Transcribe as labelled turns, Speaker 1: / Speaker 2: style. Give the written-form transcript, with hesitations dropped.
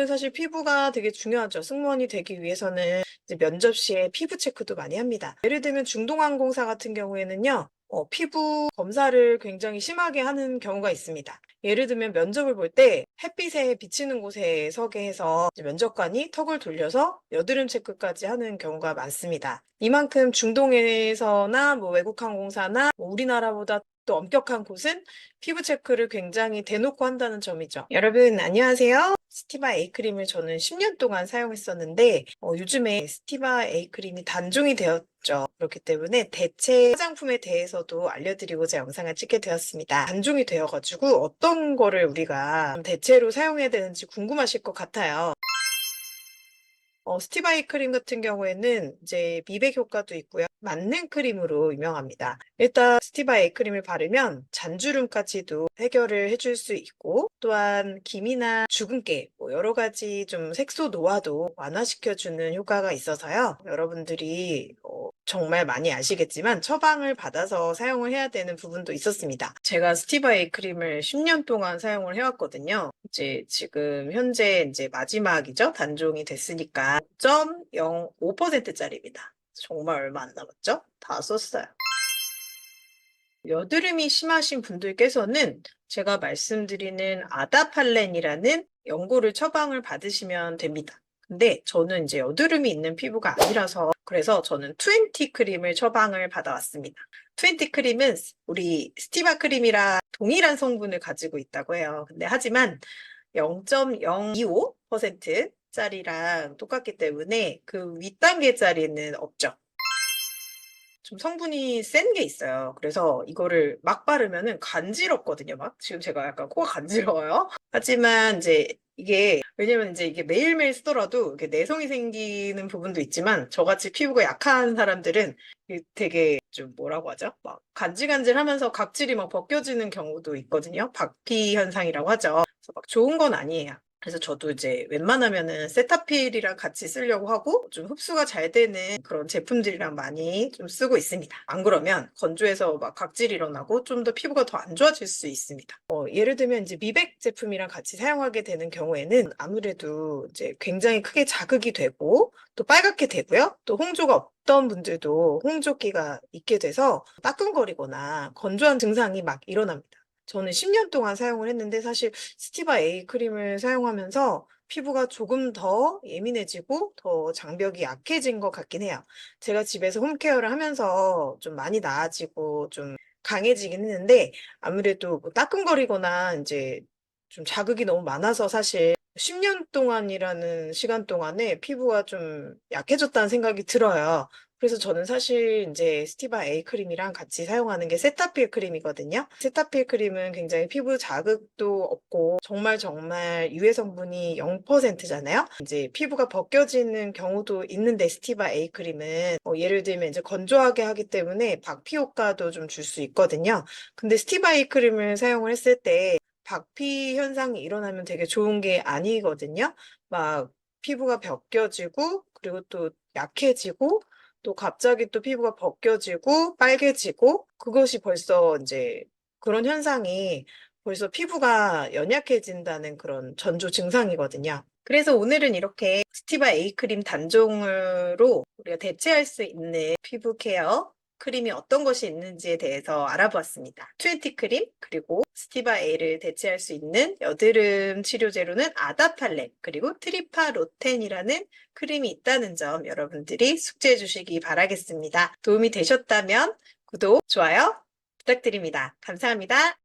Speaker 1: 사실 피부가 되게 중요하죠. 승무원이 되기 위해서는 이제 면접 시에 피부 체크도 많이 합니다. 예를 들면 중동항공사 같은 경우에는요, 피부 검사를 굉장히 심하게 하는 경우가 있습니다. 예를 들면 면접을 볼 때 햇빛에 비치는 곳에 서게 해서 이제 면접관이 턱을 돌려서 여드름 체크까지 하는 경우가 많습니다. 이만큼 중동에서나 뭐 외국 항공사나 뭐 우리나라보다 또 엄격한 곳은 피부 체크를 굉장히 대놓고 한다는 점이죠. 여러분 안녕하세요. 스티바 A크림을 저는 10년 동안 사용했었는데 요즘에 스티바 A크림이 단종이 되었죠. 그렇기 때문에 대체 화장품에 대해서도 알려드리고자 영상을 찍게 되었습니다. 단종이 되어가지고 어떤 거를 우리가 대체로 사용해야 되는지 궁금하실 것 같아요. 스티바 A크림 같은 경우에는 이제 미백 효과도 있고요. 만능 크림으로 유명합니다. 일단 스티바 A크림을 바르면 잔주름까지도 해결을 해줄 수 있고 또한 기미나 주근깨 뭐 여러 가지 좀 색소 노화도 완화시켜주는 효과가 있어서요. 여러분들이 정말 많이 아시겠지만 처방을 받아서 사용을 해야 되는 부분도 있었습니다. 제가 스티바 A크림을 10년 동안 사용을 해왔거든요. 이제 지금 현재 이제 마지막이죠. 단종이 됐으니까 0.05%짜리입니다. 정말 얼마 안 남았죠? 다 썼어요. 여드름이 심하신 분들께서는 제가 말씀드리는 아다팔렌이라는 연고를 처방을 받으시면 됩니다. 근데 저는 이제 여드름이 있는 피부가 아니라서 그래서 저는 20 크림을 처방을 받아왔습니다. 20 크림은 우리 스티바 크림이랑 동일한 성분을 가지고 있다고 해요. 근데 하지만 0.025%짜리랑 똑같기 때문에 그 윗단계짜리는 없죠. 좀 성분이 센 게 있어요. 그래서 이거를 막 바르면은 간지럽거든요. 막 지금 제가 약간 코가 간지러워요. 하지만 이제 이게 왜냐면 이제 이게 매일매일 쓰더라도 이게 내성이 생기는 부분도 있지만 저같이 피부가 약한 사람들은 이게 되게 좀 뭐라고 하죠? 막 간질간질하면서 각질이 막 벗겨지는 경우도 있거든요. 박피 현상이라고 하죠. 그래서 막 좋은 건 아니에요. 그래서 저도 이제 웬만하면은 세타필이랑 같이 쓰려고 하고 좀 흡수가 잘 되는 그런 제품들이랑 많이 좀 쓰고 있습니다. 안 그러면 건조해서 막 각질이 일어나고 좀 더 피부가 더 안 좋아질 수 있습니다. 예를 들면 이제 미백 제품이랑 같이 사용하게 되는 경우에는 아무래도 이제 굉장히 크게 자극이 되고 또 빨갛게 되고요. 또 홍조가 없던 분들도 홍조기가 있게 돼서 따끔거리거나 건조한 증상이 막 일어납니다. 저는 10년 동안 사용을 했는데 사실 스티바 A 크림을 사용하면서 피부가 조금 더 예민해지고 더 장벽이 약해진 것 같긴 해요. 제가 집에서 홈케어를 하면서 좀 많이 나아지고 좀 강해지긴 했는데 아무래도 뭐 따끔거리거나 이제 좀 자극이 너무 많아서 사실 10년 동안이라는 시간 동안에 피부가 좀 약해졌다는 생각이 들어요. 그래서 저는 사실 이제 스티바 A 크림이랑 같이 사용하는 게 세타필 크림이거든요. 세타필 크림은 굉장히 피부 자극도 없고 정말 유해 성분이 0%잖아요. 이제 피부가 벗겨지는 경우도 있는데 스티바 A 크림은 예를 들면 이제 건조하게 하기 때문에 박피 효과도 좀 줄 수 있거든요. 근데 스티바 A 크림을 사용을 했을 때 박피 현상이 일어나면 되게 좋은 게 아니거든요. 막 피부가 벗겨지고 그리고 또 약해지고 또 갑자기 또 피부가 벗겨지고 빨개지고 그것이 벌써 이제 그런 현상이 벌써 피부가 연약해진다는 그런 전조 증상이거든요. 그래서 오늘은 이렇게 스티바 A 크림 단종으로 우리가 대체할 수 있는 피부 케어 크림이 어떤 것이 있는지에 대해서 알아보았습니다. 20 크림 그리고 스티바 A를 대체할 수 있는 여드름 치료제로는 아다팔렌 그리고 트리파로텐이라는 크림이 있다는 점 여러분들이 숙지해 주시기 바라겠습니다. 도움이 되셨다면 구독, 좋아요 부탁드립니다. 감사합니다.